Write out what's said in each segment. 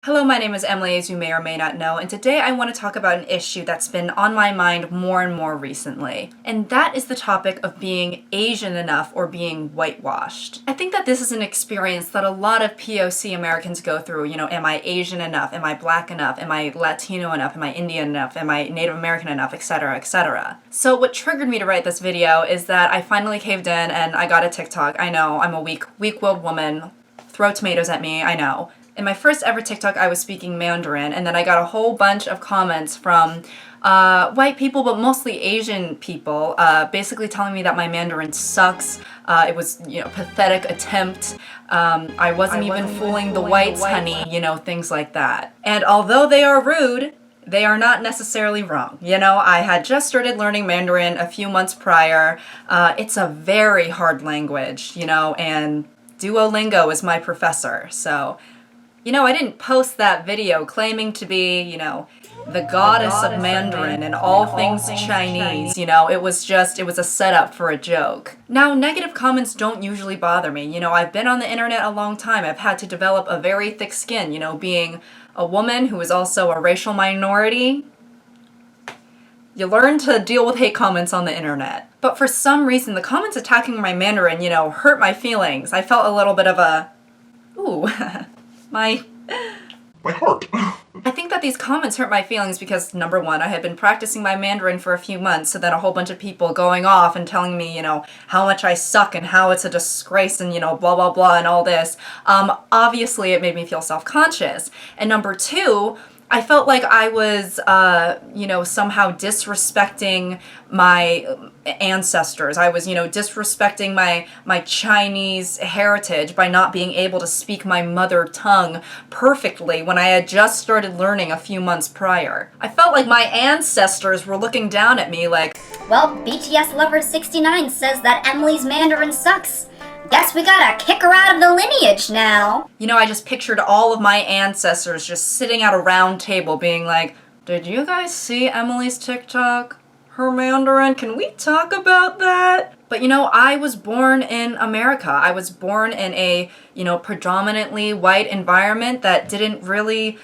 Hello, my name is Emily, as you may or may not know, and today I want to talk about an issue that's been on my mind more and more recently. And that is the topic of being Asian enough or being whitewashed. I think that this is an experience that a lot of POC Americans go through. You know, am I Asian enough? Am I Black enough? Am I Latino enough? Am I Indian enough? Am I Native American enough? Etc., etc. So what triggered me to write this video is that I finally caved in and I got a TikTok. I know, I'm a weak-willed woman. Throw tomatoes at me, I know. In my first ever TikTok, I was speaking Mandarin, and then I got a whole bunch of comments from white people, but mostly Asian people, basically telling me that my Mandarin sucks. It was, you know, pathetic attempt. I wasn't even fooling the whites, honey, you know, things like that. And although they are rude, they are not necessarily wrong. You know, I had just started learning Mandarin a few months prior. It's a very hard language, you know, and Duolingo is my professor, so... You know, I didn't post that video claiming to be, you know, the goddess of Mandarin and all things Chinese. You know, it was a setup for a joke. Now, negative comments don't usually bother me. You know, I've been on the internet a long time. I've had to develop a very thick skin, you know, being a woman who is also a racial minority. You learn to deal with hate comments on the internet. But for some reason, the comments attacking my Mandarin, you know, hurt my feelings. I felt a little bit of a, ooh, my heart. I think that these comments hurt my feelings because, number one, I had been practicing my Mandarin for a few months, so then a whole bunch of people going off and telling me, you know, how much I suck and how it's a disgrace and, you know, blah, blah, blah and all this. Obviously, it made me feel self-conscious. And number two, I felt like I was, you know, somehow disrespecting my ancestors. I was, you know, disrespecting my Chinese heritage by not being able to speak my mother tongue perfectly when I had just started learning a few months prior. I felt like my ancestors were looking down at me like, well, BTS Lover 69 says that Emily's Mandarin sucks. Guess we gotta kick her out of the lineage now. You know, I just pictured all of my ancestors just sitting at a round table being like, did you guys see Emily's TikTok? Her Mandarin, can we talk about that? But you know, I was born in America. I was born in a, you know, predominantly white environment that didn't really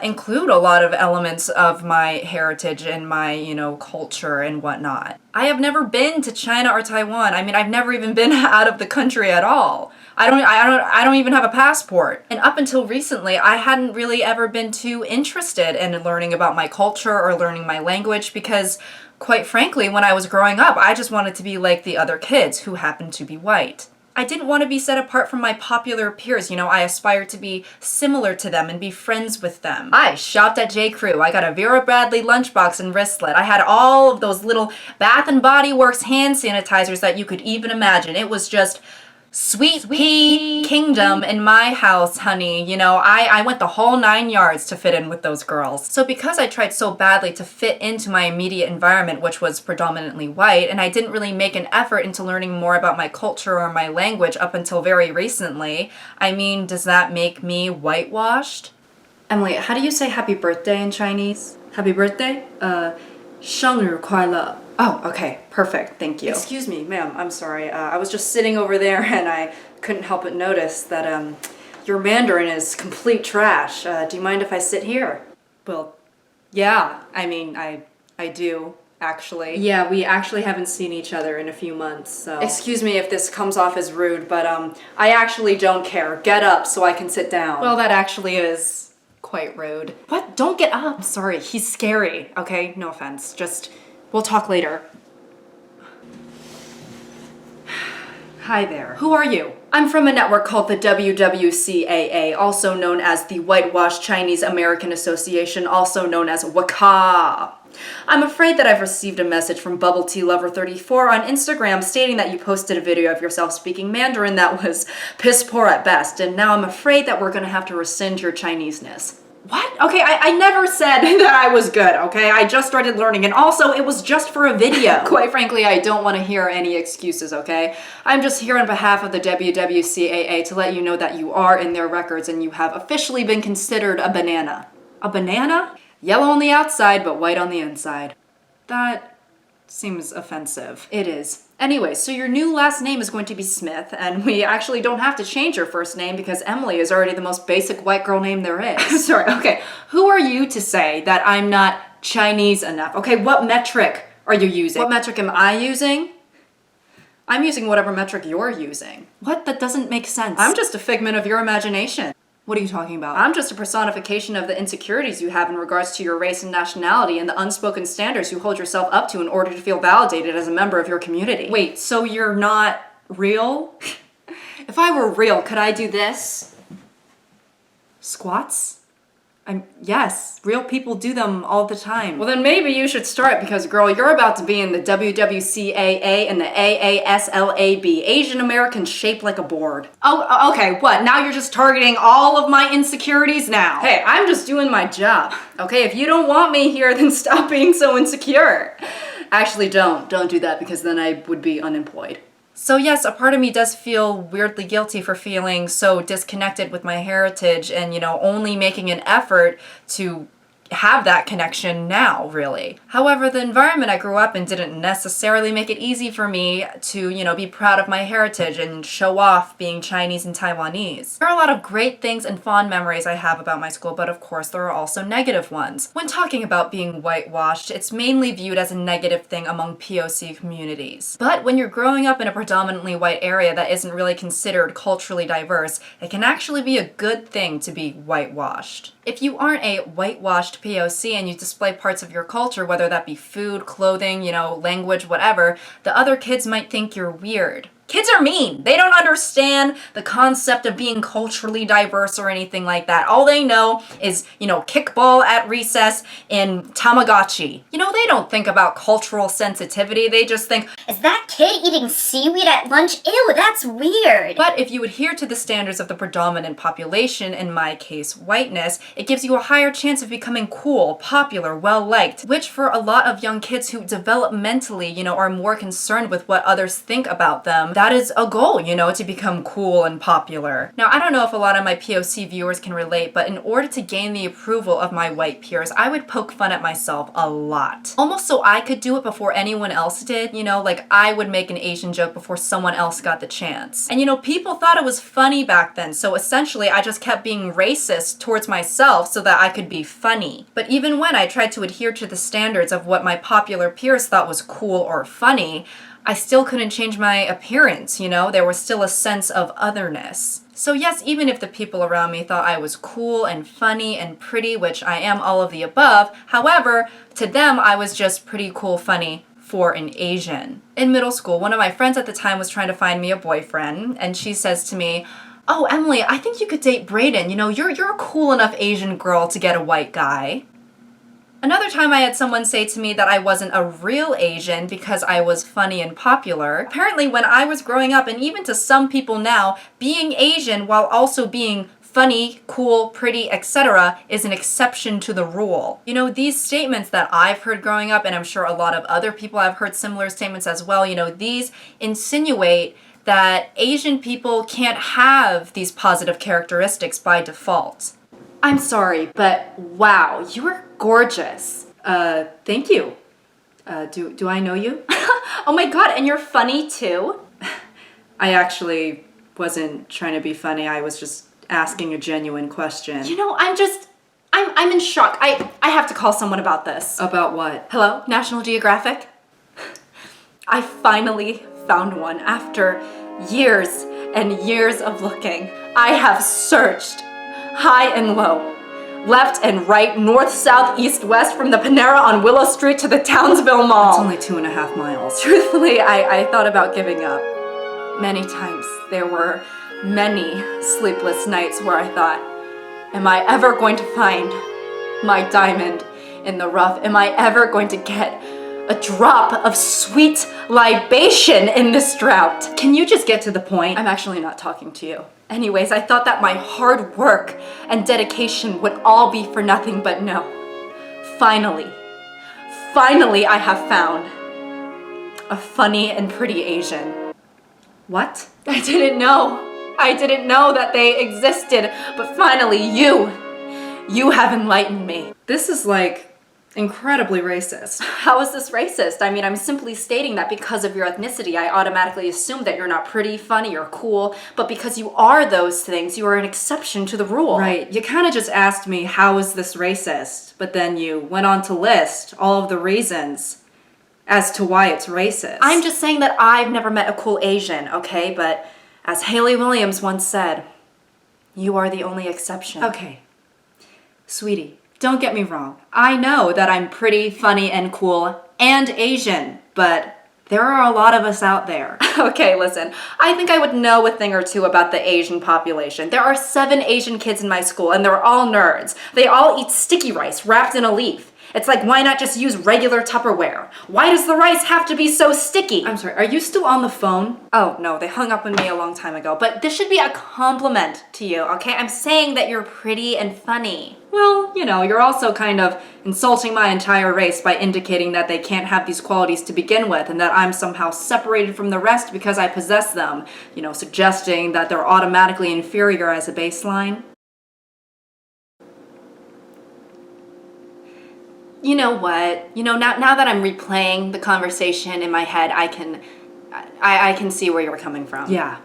include a lot of elements of my heritage and my, you know, culture and whatnot. I have never been to China or Taiwan. I mean, I've never even been out of the country at all. I don't even have a passport. And up until recently, I hadn't really ever been too interested in learning about my culture or learning my language because, quite frankly, when I was growing up, I just wanted to be like the other kids who happened to be white. I didn't want to be set apart from my popular peers. You know, I aspired to be similar to them and be friends with them. I shopped at J.Crew. I got a Vera Bradley lunchbox and wristlet. I had all of those little Bath and Body Works hand sanitizers that you could even imagine. It was just sweet pea kingdom in my house, honey. You know, I went the whole 9 yards to fit in with those girls. So because I tried so badly to fit into my immediate environment, which was predominantly white, and I didn't really make an effort into learning more about my culture or my language up until very recently, I mean, does that make me whitewashed? Emily, how do you say happy birthday in Chinese? Happy birthday? 生日快乐. Oh, okay, perfect, thank you. Excuse me, ma'am, I'm sorry. I was just sitting over there and I couldn't help but notice that your Mandarin is complete trash. Do you mind if I sit here? Well, yeah, I mean, I do, actually. Yeah, we actually haven't seen each other in a few months, so... Excuse me if this comes off as rude, but I actually don't care. Get up so I can sit down. Well, that actually is quite rude. What? Don't get up! Sorry, he's scary, okay? No offense, just... We'll talk later. Hi there. Who are you? I'm from a network called the WWCAA, also known as the Whitewashed Chinese American Association, also known as WCA. I'm afraid that I've received a message from Bubble Tea Lover 34 on Instagram stating that you posted a video of yourself speaking Mandarin that was piss poor at best, and now I'm afraid that we're gonna have to rescind your Chineseness. What? Okay, I never said that I was good, okay? I just started learning, and also, it was just for a video. Quite frankly, I don't want to hear any excuses, okay? I'm just here on behalf of the WWCAA to let you know that you are in their records and you have officially been considered a banana. A banana? Yellow on the outside, but white on the inside. That seems offensive. It is. Anyway, so your new last name is going to be Smith, and we actually don't have to change your first name because Emily is already the most basic white girl name there is. Sorry, okay. Who are you to say that I'm not Chinese enough? Okay, what metric are you using? What metric am I using? I'm using whatever metric you're using. What? That doesn't make sense. I'm just a figment of your imagination. What are you talking about? I'm just a personification of the insecurities you have in regards to your race and nationality and the unspoken standards you hold yourself up to in order to feel validated as a member of your community. Wait, so you're not real? If I were real, could I do this? Squats? Yes, real people do them all the time. Well, then maybe you should start because, girl, you're about to be in the WWCAA and the AASLAB, Asian American shaped like a board. Oh, okay, what? Now you're just targeting all of my insecurities now? Hey, I'm just doing my job. Okay, if you don't want me here, then stop being so insecure. Actually, don't do that because then I would be unemployed. So yes, a part of me does feel weirdly guilty for feeling so disconnected with my heritage and, only making an effort to have that connection now, really. However, the environment I grew up in didn't necessarily make it easy for me to, be proud of my heritage and show off being Chinese and Taiwanese. There are a lot of great things and fond memories I have about my school, but of course there are also negative ones. When talking about being whitewashed, it's mainly viewed as a negative thing among POC communities. But when you're growing up in a predominantly white area that isn't really considered culturally diverse, it can actually be a good thing to be whitewashed. If you aren't a whitewashed POC and you display parts of your culture, whether that be food, clothing, language, whatever, the other kids might think you're weird. Kids are mean. They don't understand the concept of being culturally diverse or anything like that. All they know is, kickball at recess and Tamagotchi. They don't think about cultural sensitivity. They just think, is that kid eating seaweed at lunch? Ew, that's weird. But if you adhere to the standards of the predominant population, in my case, whiteness, it gives you a higher chance of becoming cool, popular, well-liked, which for a lot of young kids who developmentally, are more concerned with what others think about them, that is a goal, to become cool and popular. Now, I don't know if a lot of my POC viewers can relate, but in order to gain the approval of my white peers, I would poke fun at myself a lot. Almost so I could do it before anyone else did, like I would make an Asian joke before someone else got the chance. And people thought it was funny back then, so essentially I just kept being racist towards myself so that I could be funny. But even when I tried to adhere to the standards of what my popular peers thought was cool or funny, I still couldn't change my appearance, there was still a sense of otherness. So yes, even if the people around me thought I was cool and funny and pretty, which I am all of the above, however, to them I was just pretty cool, funny for an Asian. In middle school, one of my friends at the time was trying to find me a boyfriend, and she says to me, "Oh, Emily, I think you could date Brayden. You're a cool enough Asian girl to get a white guy." Another time I had someone say to me that I wasn't a real Asian because I was funny and popular. Apparently when I was growing up, and even to some people now, being Asian while also being funny, cool, pretty, etc. is an exception to the rule. These statements that I've heard growing up, and I'm sure a lot of other people have heard similar statements as well, these insinuate that Asian people can't have these positive characteristics by default. I'm sorry, but wow, you are gorgeous. Thank you. Do I know you? Oh my god, and you're funny too? I actually wasn't trying to be funny. I was just asking a genuine question. I'm in shock. I have to call someone about this. About what? Hello, National Geographic? I finally found one after years and years of looking. I have searched high and low, left and right, north, south, east, west, from the Panera on Willow Street to the Townsville Mall. It's only 2.5 miles. Truthfully, I thought about giving up. Many times. There were many sleepless nights where I thought, am I ever going to find my diamond in the rough? Am I ever going to get a drop of sweet libation in this drought? Can you just get to the point? I'm actually not talking to you. Anyways, I thought that my hard work and dedication would all be for nothing, but no. Finally, I have found a funny and pretty Asian. What? I didn't know that they existed, but finally you have enlightened me. This is like Incredibly racist. How is this racist? I mean, I'm simply stating that because of your ethnicity, I automatically assume that you're not pretty, funny, or cool, but because you are those things, you are an exception to the rule. Right, you kind of just asked me, how is this racist? But then you went on to list all of the reasons as to why it's racist. I'm just saying that I've never met a cool Asian, okay? But as Haley Williams once said, you are the only exception. Okay, sweetie, don't get me wrong. I know that I'm pretty, funny, and cool, and Asian, but there are a lot of us out there. Okay, listen, I think I would know a thing or two about the Asian population. There are 7 Asian kids in my school, and they're all nerds. They all eat sticky rice wrapped in a leaf. It's like, why not just use regular Tupperware? Why does the rice have to be so sticky? I'm sorry, are you still on the phone? Oh, no, they hung up on me a long time ago. But this should be a compliment to you, okay? I'm saying that you're pretty and funny. Well, you know, you're also kind of insulting my entire race by indicating that they can't have these qualities to begin with and that I'm somehow separated from the rest because I possess them. You know, suggesting that they're automatically inferior as a baseline. You know what? You know, now that I'm replaying the conversation in my head, I can see where you're coming from. Yeah.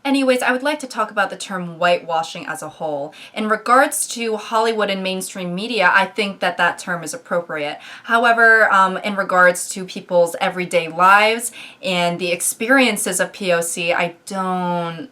Anyways, I would like to talk about the term whitewashing as a whole. In regards to Hollywood and mainstream media, I think that that term is appropriate. However, in regards to people's everyday lives and the experiences of POC,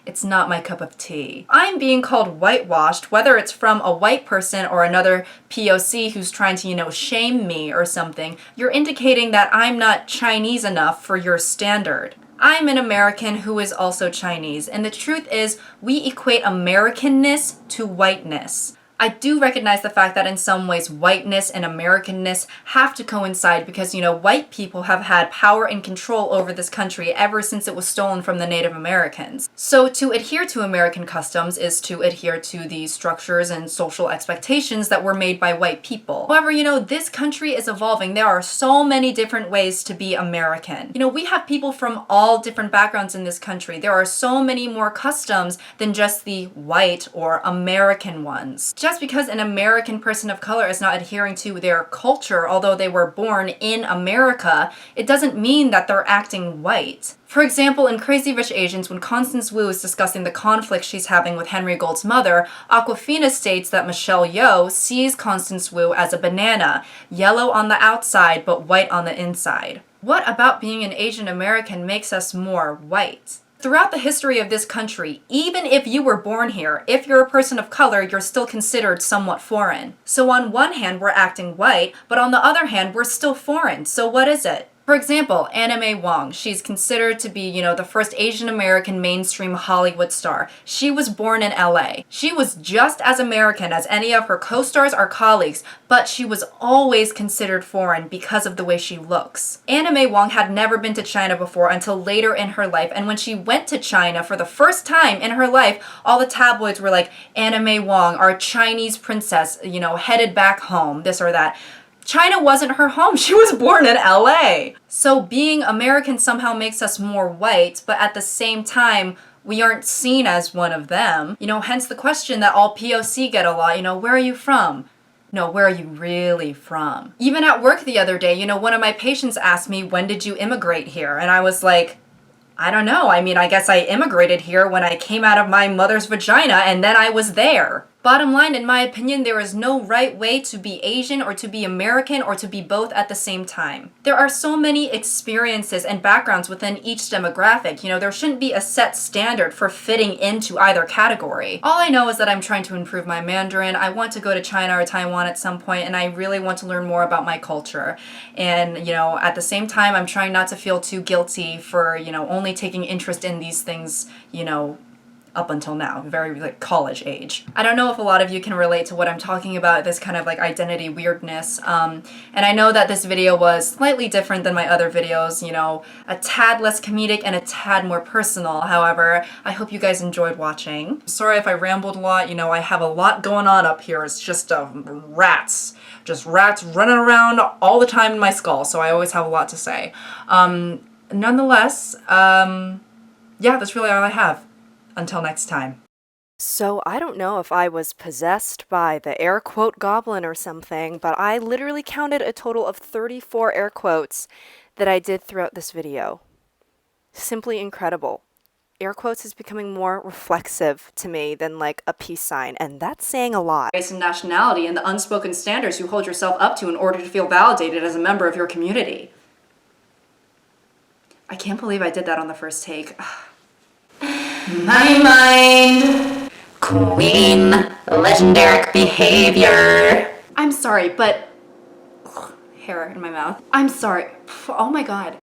it's not my cup of tea. I'm being called whitewashed, whether it's from a white person or another POC who's trying to, you know, shame me or something. You're indicating that I'm not Chinese enough for your standard. I'm an American who is also Chinese, and the truth is, we equate Americanness to whiteness. I do recognize the fact that in some ways whiteness and Americanness have to coincide because, you know, white people have had power and control over this country ever since it was stolen from the Native Americans. So to adhere to American customs is to adhere to the structures and social expectations that were made by white people. However, you know, this country is evolving. There are so many different ways to be American. You know, we have people from all different backgrounds in this country. There are so many more customs than just the white or American ones. Just because an American person of color is not adhering to their culture, although they were born in America, it doesn't mean that they're acting white. For example, in Crazy Rich Asians, when Constance Wu is discussing the conflict she's having with Henry Gold's mother, Awkwafina states that Michelle Yeoh sees Constance Wu as a banana, yellow on the outside but white on the inside. What about being an Asian American makes us more white? Throughout the history of this country, even if you were born here, if you're a person of color, you're still considered somewhat foreign. So on one hand, we're acting white, but on the other hand, we're still foreign. So what is it? For example, Anna May Wong. She's considered to be, you know, the first Asian American mainstream Hollywood star. She was born in LA. She was just as American as any of her co-stars or colleagues, but she was always considered foreign because of the way she looks. Anna May Wong had never been to China before until later in her life, and when she went to China for the first time in her life, all the tabloids were like, Anna May Wong, our Chinese princess, you know, headed back home, this or that. China wasn't her home. She was born in LA. So being American somehow makes us more white, but at the same time, we aren't seen as one of them. You know, hence the question that all POC get a lot, you know, where are you from? No, where are you really from? Even at work the other day, you know, one of my patients asked me, when did you immigrate here? And I was like, I don't know. I mean, I guess I immigrated here when I came out of my mother's vagina and then I was there. Bottom line, in my opinion, there is no right way to be Asian or to be American or to be both at the same time. There are so many experiences and backgrounds within each demographic. You know, there shouldn't be a set standard for fitting into either category. All I know is that I'm trying to improve my Mandarin. I want to go to China or Taiwan at some point, and I really want to learn more about my culture. And, you know, at the same time, I'm trying not to feel too guilty for, you know, only taking interest in these things, you know, up until now, very like college age. I don't know if a lot of you can relate to what I'm talking about, this kind of like identity weirdness. And I know that this video was slightly different than my other videos, you know, a tad less comedic and a tad more personal. However, I hope you guys enjoyed watching. Sorry if I rambled a lot, you know, I have a lot going on up here. It's just rats. Just rats running around all the time in my skull, so I always have a lot to say. Nonetheless, yeah, that's really all I have. Until next time. So I don't know if I was possessed by the air quote goblin or something, but I literally counted a total of 34 air quotes that I did throughout this video. Simply incredible. Air quotes is becoming more reflexive to me than like a peace sign, and that's saying a lot. Race and nationality and the unspoken standards you hold yourself up to in order to feel validated as a member of your community. I can't believe I did that on the first take. My mind. Queen. Legendary behavior. I'm sorry, but... hair in my mouth. I'm sorry. Oh my god.